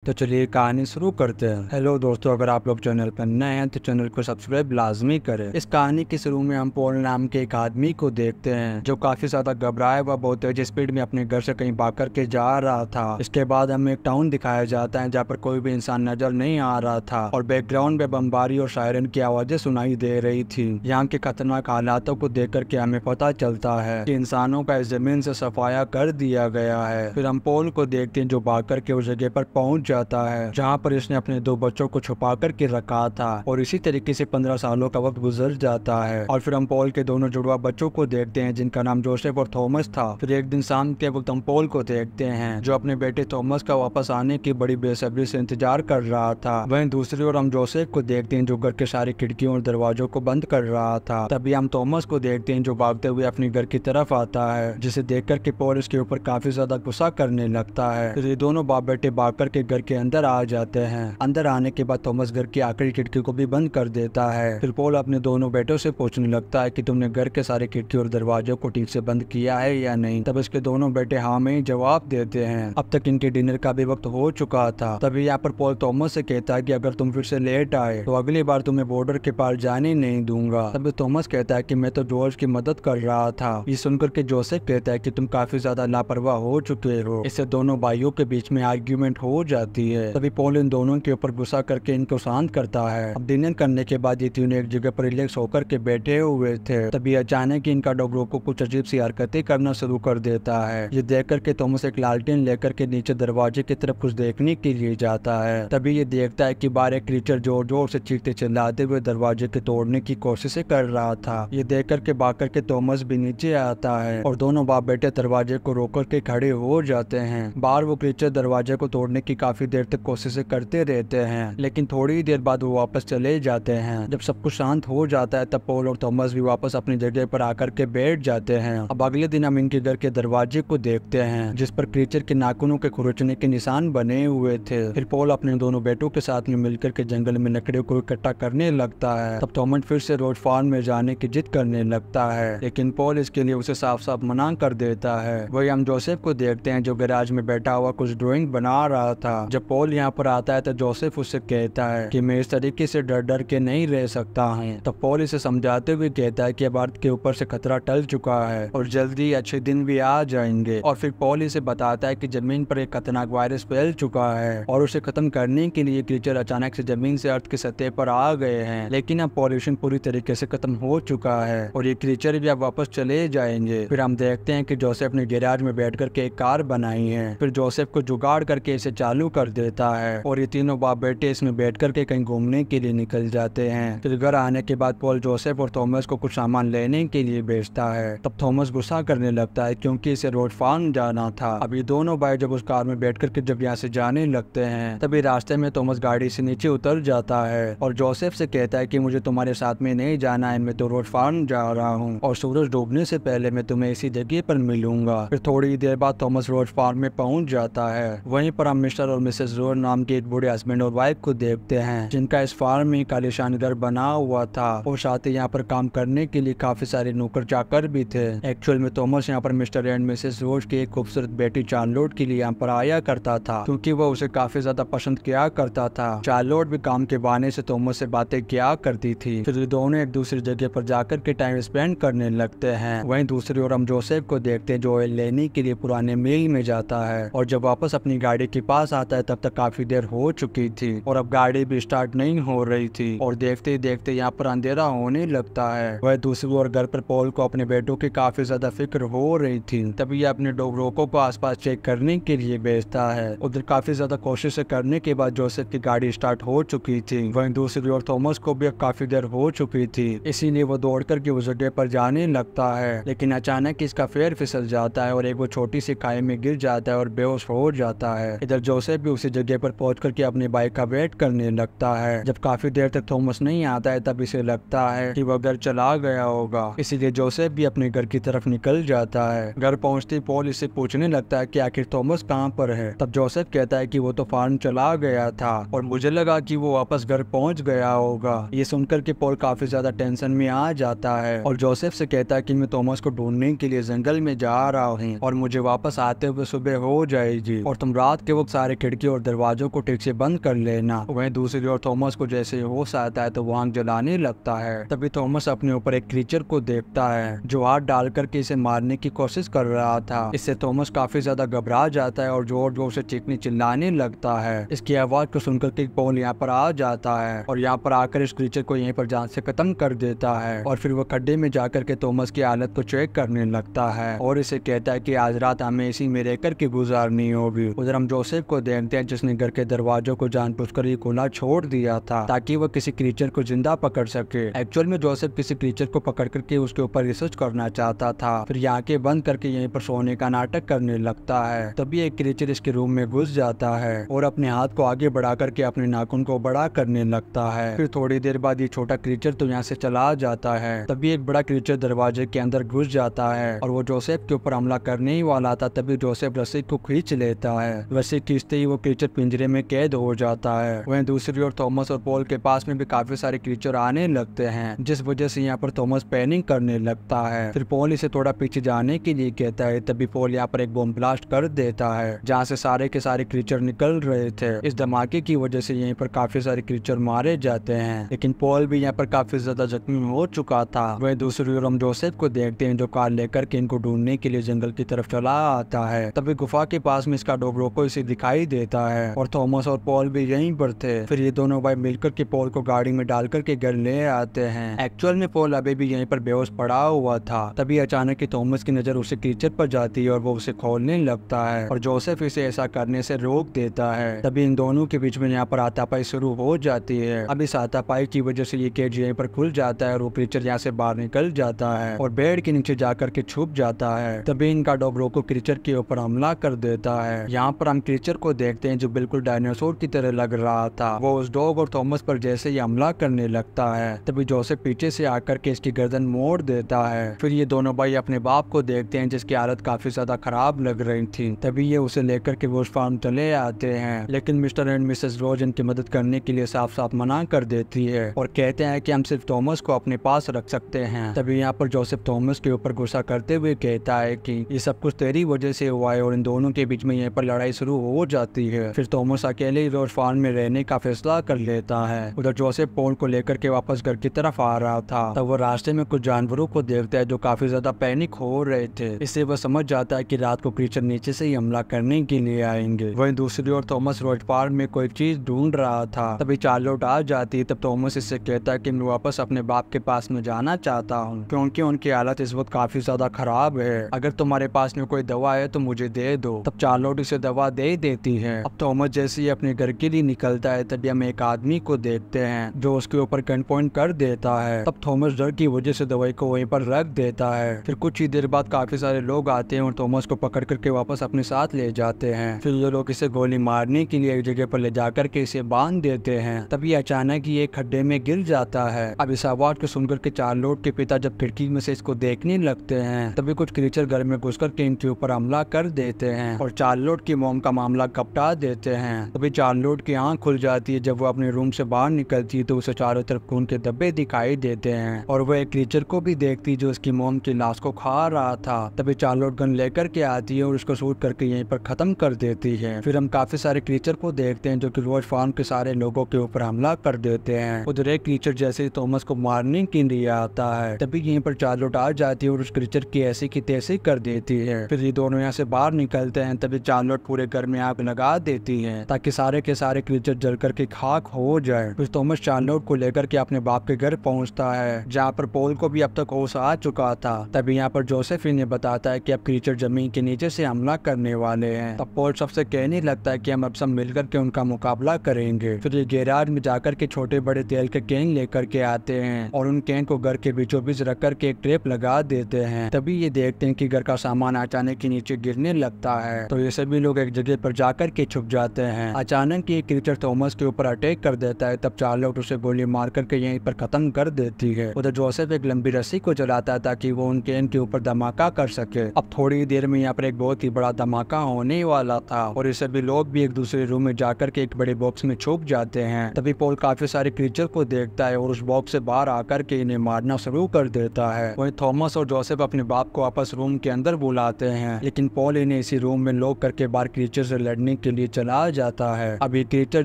तो चलिए कहानी शुरू करते हैं। हेलो दोस्तों, अगर आप लोग चैनल पर नए हैं तो चैनल को सब्सक्राइब लाजमी करें। इस कहानी के शुरू में हम पॉल नाम के एक आदमी को देखते हैं जो काफी ज्यादा घबराया हुआ बहुत तेज स्पीड में अपने घर से कहीं भाग करके जा रहा था। इसके बाद हमें एक टाउन दिखाया जाता है जहाँ पर कोई भी इंसान नजर नहीं आ रहा था और बैकग्राउंड में बमबारी और सायरन की आवाजें सुनाई दे रही थी। यहाँ के खतरनाक हालातों को देख करके हमें पता चलता है कि इंसानों का इस जमीन से सफाया कर दिया गया है। फिर हम पॉल को देखते हैं जो भाग करके उस जगह पर पहुंच जाता है जहां पर इसने अपने दो बच्चों को छुपा करके रखा था और इसी तरीके से 15 सालों का वक्त गुजर जाता है। और फिर हम पॉल के दोनों जुड़वा बच्चों को देखते हैं जिनका नाम जोसेफ और थॉमस था। फिर एक दिन शाम के वक्त हम पॉल को देखते हैं जो अपने बेटे थॉमस का वापस आने की बड़ी बेसब्री से इंतजार कर रहा था। वहीं दूसरी ओर हम जोसेफ को देखते हैं जो घर के सारी खिड़कियों और दरवाजों को बंद कर रहा था। तभी हम थॉमस को देखते हैं जो भागते हुए अपने घर की तरफ आता है, जिसे देख कर के पॉल इसके ऊपर काफी ज्यादा गुस्सा करने लगता है। फिर ये दोनों बाप बेटे भाग करके घर के अंदर आ जाते हैं। अंदर आने के बाद थॉमस घर की आखिरी खिड़की को भी बंद कर देता है। फिर पॉल अपने दोनों बेटों से पूछने लगता है कि तुमने घर के सारे खिड़की और दरवाजों को ठीक से बंद किया है या नहीं। तब इसके दोनों बेटे हाँ में ही जवाब देते हैं। अब तक इनके डिनर का भी वक्त हो चुका था। तभी यहाँ पर पॉल थॉमस से कहता है कि अगर तुम फिर से लेट आए तो अगली बार तुम्हें बॉर्डर के पार जाने नहीं दूंगा। तभी थॉमस कहता है कि मैं तो जॉर्ज की मदद कर रहा था। ये सुनकर के जोसेफ कहता है कि तुम काफी ज्यादा लापरवाह हो चुके हो। इससे दोनों भाइयों के बीच में आर्ग्यूमेंट हो जाती है। तभी पॉल इन दोनों के ऊपर गुस्सा करके इनको शांत करता है। अब डिनर करने के बाद ये तीनों एक जगह पर रिलैक्स होकर के बैठे हुए थे। तभी अचानक इनका डॉग रोको कुछ अजीब सी हरकतें करना शुरू कर देता है। ये देख करके थॉमस एक लालटेन लेकर के नीचे दरवाजे की तरफ कुछ देखने के लिए जाता है। तभी ये देखता है कि बाहर एक क्रीचर जोर जोर से चीखते चिल्लाते हुए दरवाजे के तोड़ने की कोशिश कर रहा था। ये देख करके भाग करके थॉमस भी नीचे आता है और दोनों बाप बेटे दरवाजे को रोक करके खड़े हो जाते हैं। बाहर वो क्रीचर दरवाजे को तोड़ने की काफी देर तक कोशिशें करते रहते हैं, लेकिन थोड़ी देर बाद वो वापस चले जाते हैं। जब सब कुछ शांत हो जाता है तब पॉल और थॉमस भी वापस अपनी जगह पर आकर के बैठ जाते हैं। अब अगले दिन हम इनके घर के दरवाजे को देखते हैं जिस पर क्रीचर के नाखूनों के खुरचने के निशान बने हुए थे। फिर पॉल अपने दोनों बेटों के साथ में मिलकर के जंगल में लकड़ियों को इकट्ठा करने लगता है। तब थॉमस फिर से रोज फार्म में जाने की जिद करने लगता है, लेकिन पॉल इसके लिए उसे साफ साफ मना कर देता है। वही हम जोसेफ को देखते हैं जो गैराज में बैठा हुआ कुछ ड्राइंग बना रहा था। जब पॉल यहाँ पर आता है तो जोसेफ उससे कहता है कि मैं इस तरीके से डर डर के नहीं रह सकता हूँ। तब पॉल इसे समझाते हुए कहता है कि अब अर्थ के ऊपर से खतरा टल चुका है और जल्दी अच्छे दिन भी आ जाएंगे। और फिर पॉल इसे बताता है कि जमीन पर एक खतरनाक वायरस फैल चुका है और उसे खत्म करने के लिए क्रीचर अचानक से जमीन से अर्थ की सतह पर आ गए हैं, लेकिन अब पॉल्यूशन पूरी तरीके से खत्म हो चुका है और ये क्रीचर भी अब वापस चले जाएंगे। फिर हम देखते हैं कि जोसेफ ने गैराज में बैठ करके एक कार बनाई है। फिर जोसेफ को जुगाड़ करके इसे चालू कर देता है और ये तीनों बाप बेटे इसमें बैठ करके कहीं घूमने के लिए निकल जाते हैं। फिर घर आने के बाद पॉल जोसेफ और थॉमस को कुछ सामान लेने के लिए भेजता है। तब थॉमस गुस्सा करने लगता है क्योंकि इसे रोड फार्म जाना था। अब ये दोनों भाई जब उस कार में बैठ करके जब यहाँ से जाने लगते हैं तभी रास्ते में थॉमस गाड़ी से नीचे उतर जाता है और जोसेफ से कहता है कि मुझे तुम्हारे साथ में नहीं जाना है, मैं तो रोड फार्म जा रहा हूँ और सूरज डूबने से पहले मैं तुम्हें इसी जगह पर मिलूंगा। फिर थोड़ी देर बाद थॉमस रोड फार्म में पहुंच जाता है। वहीं पर हम मिस्टर और मिसेस रोड नाम के एक बूढ़े हस्बैंड और वाइफ को देखते हैं जिनका इस फार्म में कालीशान घर बना हुआ था और साथ ही यहाँ पर काम करने के लिए काफी सारे नौकर चाकर भी थे। एक्चुअल में थॉमस यहाँ पर मिस्टर एंड मिसेस रोज की एक खूबसूरत बेटी चार्लोट के लिए यहाँ पर आया करता था क्योंकि वह उसे काफी ज्यादा पसंद किया करता था। चार्लोट भी काम के बहाने से थॉमस से बातें किया करती थी। फिर दोनों एक दूसरी जगह पर जाकर के टाइम स्पेंड करने लगते हैं। वहीं दूसरी ओर हम जोसेफ को देखते हैं जो ऑयल लेने के लिए पुराने मिल में जाता है और जब वापस अपनी गाड़ी के पास आता है तब तक काफी देर हो चुकी थी और अब गाड़ी भी स्टार्ट नहीं हो रही थी और देखते ही देखते यहाँ पर अंधेरा होने लगता है। वह दूसरी ओर घर पर पॉल को अपने बेटों की काफी ज्यादा फिक्र हो रही थी। तभी अपने डॉग रोको को आसपास चेक करने के लिए भेजता है। उधर काफी ज्यादा कोशिश करने के बाद जोसेफ की गाड़ी स्टार्ट हो चुकी थी। वहीं दूसरी ओर थॉमस को भी काफी देर हो चुकी थी, इसीलिए वो दौड़ करके उस जगह पर जाने लगता है, लेकिन अचानक इसका पैर फिसल जाता है और एक वो छोटी सी खाई में गिर जाता है और बेहोश हो जाता है। इधर जोसेफ भी उसी जगह पर पहुंच करके अपने बाइक का वेट करने लगता है। जब काफी देर तक थॉमस नहीं आता है तब इसे लगता है कि वह घर चला गया होगा, इसीलिए जोसेफ भी अपने घर की तरफ निकल जाता है। घर पहुंचते पॉल इससे पूछने लगता है कि आखिर थॉमस कहाँ पर है। तब जोसेफ कहता है कि वो तो फार्म चला गया था और मुझे लगा कि वो वापस घर पहुंच गया होगा। ये सुनकर के पॉल काफी ज्यादा टेंशन में आ जाता है और जोसेफ से कहता है कि मैं थॉमस को ढूंढने के लिए जंगल में जा रहा हूँ और मुझे वापस आते हुए सुबह हो जाएगी और तुम रात के वक्त सारे खिड़की और दरवाजों को ठीक से बंद कर लेना। वहीं दूसरी ओर थॉमस को जैसे ही होश आता है तो वो आग जलाने लगता है। तभी थॉमस अपने ऊपर एक क्रीचर को देखता है जो हाथ डाल करके इसे मारने की कोशिश कर रहा था। इससे थॉमस काफी ज्यादा घबरा जाता है और जोर जोर से चीखने चिल्लाने लगता है। इसकी आवाज को सुनकर के पॉल यहाँ पर आ जाता है और यहाँ पर आकर इस क्रीचर को यहीं पर जान से खत्म कर देता है। और फिर वो खड्डे में जाकर के थॉमस की हालत को चेक करने लगता है और इसे कहता है कि आज रात हमें इसी में रह कर के गुजारनी होगी। उधर हम जोसेफ को देखते हैं जिसने घर के दरवाजों को जानबूझकर ही खुला छोड़ दिया था ताकि वो किसी क्रीचर को जिंदा पकड़ सके। एक्चुअल में जोसेफ किसी क्रीचर को पकड़ करके उसके ऊपर रिसर्च करना चाहता था, फिर आंखें बंद करके यहीं पर सोने का नाटक करने लगता है। तभी एक क्रीचर इसके रूम में घुस जाता है और अपने हाथ को आगे बढ़ा करके अपने नाखून को बड़ा करने लगता है। फिर थोड़ी देर बाद ये छोटा क्रीचर तो यहाँ से चला जाता है। तभी एक बड़ा क्रीचर दरवाजे के अंदर घुस जाता है और वो जोसेफ के ऊपर हमला करने ही वाला था। तभी जोसेफ रस्सी को खींच लेता है। रस्सी खींचते ही वो क्रीचर पिंजरे में कैद हो जाता है। वहीं दूसरी ओर थॉमस और पॉल के पास में भी काफी सारे क्रीचर आने लगते हैं, जिस वजह से यहाँ पर थॉमस पैनिक करने लगता है। फिर पॉल इसे थोड़ा पीछे जाने के लिए कहता है। तभी पॉल यहाँ पर एक बम ब्लास्ट कर देता है जहाँ से सारे के सारे क्रीचर निकल रहे थे। इस धमाके की वजह से यहीं पर काफी सारे क्रीचर मारे जाते हैं, लेकिन पॉल भी यहाँ पर काफी ज्यादा जख्मी हो चुका था। वहीं दूसरी ओर हम जोसेफ को देखते हैं जो कार लेकर के इनको ढूंढने के लिए जंगल की तरफ चला आता है। तभी गुफा के पास में इसका डॉग रोको इसे दिखाई देता है और थॉमस और पॉल भी यहीं पर थे। फिर ये दोनों भाई मिलकर के पॉल को गाड़ी में डाल करके घर ले आते हैं। एक्चुअल में पॉल अभी भी यहीं पर बेहोश पड़ा हुआ था। तभी अचानक ही थॉमस की नजर उसे क्रीचर पर जाती है और वो उसे खोलने लगता है और जोसेफ इसे ऐसा करने से रोक देता है। तभी इन दोनों के बीच में यहाँ पर हाथापाई शुरू हो जाती है। अब इस हाथापाई की वजह से ये केज यहीं पर खुल जाता है और वो क्रीचर यहाँ से बाहर निकल जाता है और बेड के नीचे जाकर के छुप जाता है। तभी इनका डॉग रोको क्रीचर के ऊपर हमला कर देता है। यहाँ पर हम क्रीचर को देखते हैं जो बिल्कुल डायनासोर की तरह लग रहा था। वो उस डॉग और थॉमस पर जैसे ही हमला करने लगता है तभी जोसेफ पीछे से आकर के इसकी गर्दन मोड़ देता है। फिर ये दोनों भाई अपने बाप को देखते हैं जिसकी हालत काफी ज्यादा खराब लग रही थी। तभी ये उसे लेकर के वो फार्म चले आते हैं, लेकिन मिस्टर एंड मिसेस रोज इनकी मदद करने के लिए साफ साफ मना कर देती है और कहते हैं कि हम सिर्फ थॉमस को अपने पास रख सकते हैं। तभी यहाँ पर जोसेफ थॉमस के ऊपर गुस्सा करते हुए कहता है कि ये सब कुछ तेरी वजह से हुआ है और इन दोनों के बीच में यहाँ पर लड़ाई शुरू हो जाती है। फिर थॉमस अकेले ही रोज फार्म में रहने का फैसला कर लेता है। उधर जोसेफ पॉल को लेकर के वापस घर की तरफ आ रहा था तब वो रास्ते में कुछ जानवरों को देखता है जो काफी ज्यादा पैनिक हो रहे थे। इससे वह समझ जाता है कि रात को क्रीचर नीचे से ही हमला करने के लिए आएंगे। वहीं दूसरी ओर थॉमस रोज फार्म में कोई चीज ढूंढ रहा था। तभी चार्लोट आ जाती है। तब थॉमस इससे कहता है कि मैं वापस अपने बाप के पास में जाना चाहता हूँ क्योंकि उनकी हालत इस वक्त काफी ज्यादा खराब है। अगर तुम्हारे पास में कोई दवा है तो मुझे दे दो। तब चार्लोट इसे दवा दे देती है। अब थॉमस जैसे ही अपने घर के लिए निकलता है तभी हम एक आदमी को देखते हैं जो उसके ऊपर गन पॉइंट कर देता है। तब थॉमस डर की वजह से दवाई को वहीं पर रख देता है। फिर कुछ ही देर बाद काफी सारे लोग आते हैं और थॉमस को पकड़ करके वापस अपने साथ ले जाते हैं। फिर ये लोग इसे गोली मारने के लिए एक जगह पर ले जाकर के इसे बांध देते हैं। तभी अचानक ही एक खड्डे में गिर जाता है। अब इस आवाज को सुनकर के चार्लोट के पिता जब खिड़की में से इसको देखने लगते हैं तभी कुछ क्रीचर घर में घुसकर के इनके ऊपर हमला कर देते हैं और चार्लोट की मॉम का मामला कपटा देते हैं। तभी चार्लोट की आंख खुल जाती है। जब वो अपने रूम से बाहर निकलती है तो उसे चारों तरफ खून के धब्बे दिखाई देते हैं और वो एक क्रीचर को भी देखती जो उसकी मॉम की लाश को खा रहा था। तभी चार्लोट गन लेकर के आती है और उसको शूट करके यहीं पर खत्म कर देती है। फिर हम काफी सारे क्रीचर को देखते हैं जो कि रोज फार्म के सारे लोगों के ऊपर हमला कर देते हैं। उधर एक क्रीचर जैसे ही थॉमस को मारने के लिए आता है तभी यहीं पर चार्लोट आ जाती है और उस क्रीचर की ऐसी की तैसी कर देती है। फिर ये दोनों यहाँ से बाहर निकलते हैं। तभी चार्लोट पूरे घर में आग लगा देती है ताकि सारे के सारे क्रीचर जल करके खाक हो जाए। फिर थॉमस चार्लोट को लेकर के अपने बाप के घर पहुंचता है जहाँ पर पॉल को भी अब तक होश आ चुका था। तभी यहाँ पर जोसेफ इन्हें बताता है कि अब क्रीचर जमीन के नीचे से हमला करने वाले हैं। तब पॉल सबसे कहने लगता है कि हम अब सब मिलकर के उनका मुकाबला करेंगे। फिर ये गैराज में जाकर के छोटे बड़े तेल के कैन लेकर के आते हैं और उन कैन को घर के बीचों बीच रख कर के एक ट्रैप लगा देते हैं। तभी ये देखते हैं कि घर का सामान अचानक के नीचे गिरने लगता है तो ये सभी लोग एक जगह पर जाकर के छुप जाते हैं। अचानक ये क्रीचर थॉमस के ऊपर अटैक कर देता है। तब चार्लोट उसे गोली मार करके यहीं पर खत्म कर देती है। उधर जोसेफ एक लंबी रस्सी को जलाता है ताकि वो उन कैन के ऊपर धमाका कर सके। अब थोड़ी देर में यहाँ पर एक बहुत ही बड़ा धमाका होने वाला था और ये सभी लोग भी एक दूसरे रूम में जाकर के एक बड़े बॉक्स में छुप जाते हैं। तभी पॉल काफी सारे क्रीचर को देखता है और उस बॉक्स से बाहर आकर के इन्हें मारना शुरू कर देता है। वहीं थॉमस और जोसेफ अपने बाप को आपस रूम के अंदर बुलाते हैं, लेकिन पॉल इन्हें इसी रूम में लॉक करके बाहर क्रीचर से लड़ने के लिए चला जाता है। अभी क्रीचर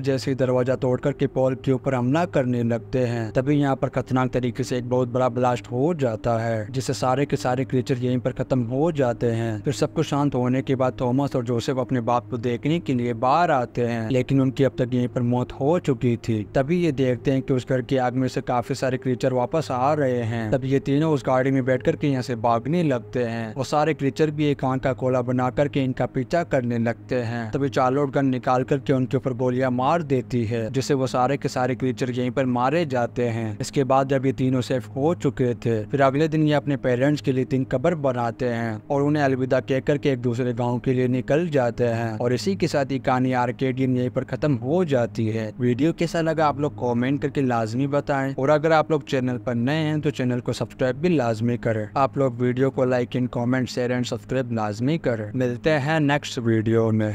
जैसे दरवाजा तोड़कर के पॉल के ऊपर हमला करने लगते हैं। तभी यहाँ पर खतरनाक तरीके से एक बहुत बड़ा ब्लास्ट हो जाता है, जिससे सारे के सारे क्रीचर यहीं पर खत्म हो जाते हैं। फिर सब कुछ शांत होने के बाद थॉमस और जोसेफ अपने बाप को देखने के लिए बाहर आते हैं, लेकिन उनकी अब तक यहीं पर मौत हो चुकी थी। तभी ये देखते हैं कि उस घर की आग में से काफी सारे क्रीचर वापस आ रहे हैं। तभी ये तीनों उस गाड़ी में बैठ कर के यहाँ से भागने लगते हैं। वो सारे क्रीचर भी एक आंख का कोला बना करके इनका पीछा करने लगते हैं। तभी चार्लोट गन निकाल करके उनके ऊपर गोलियां मार देती है, जिससे वो सारे के सारे क्रीचर यहीं पर मारे जाते हैं। इसके बाद जब ये तीनों सेफ हो चुके थे, फिर अगले दिन ये अपने पेरेंट्स के लिए 3 कब्र बनाते हैं और उन्हें अलविदा कह करके एक दूसरे गाँव के लिए निकल जाते हैं। और इसी के साथ ही कहानी आर्केडियन यहीं पर खत्म हो जाती है। वीडियो कैसा लगा आप लोग कमेंट करके लाजमी बताएं, और अगर आप लोग चैनल पर नए हैं तो चैनल को सब्सक्राइब भी लाजमी करें। आप लोग वीडियो को like in comment share and subscribe लाजमी करें। मिलते हैं नेक्स्ट वीडियो में।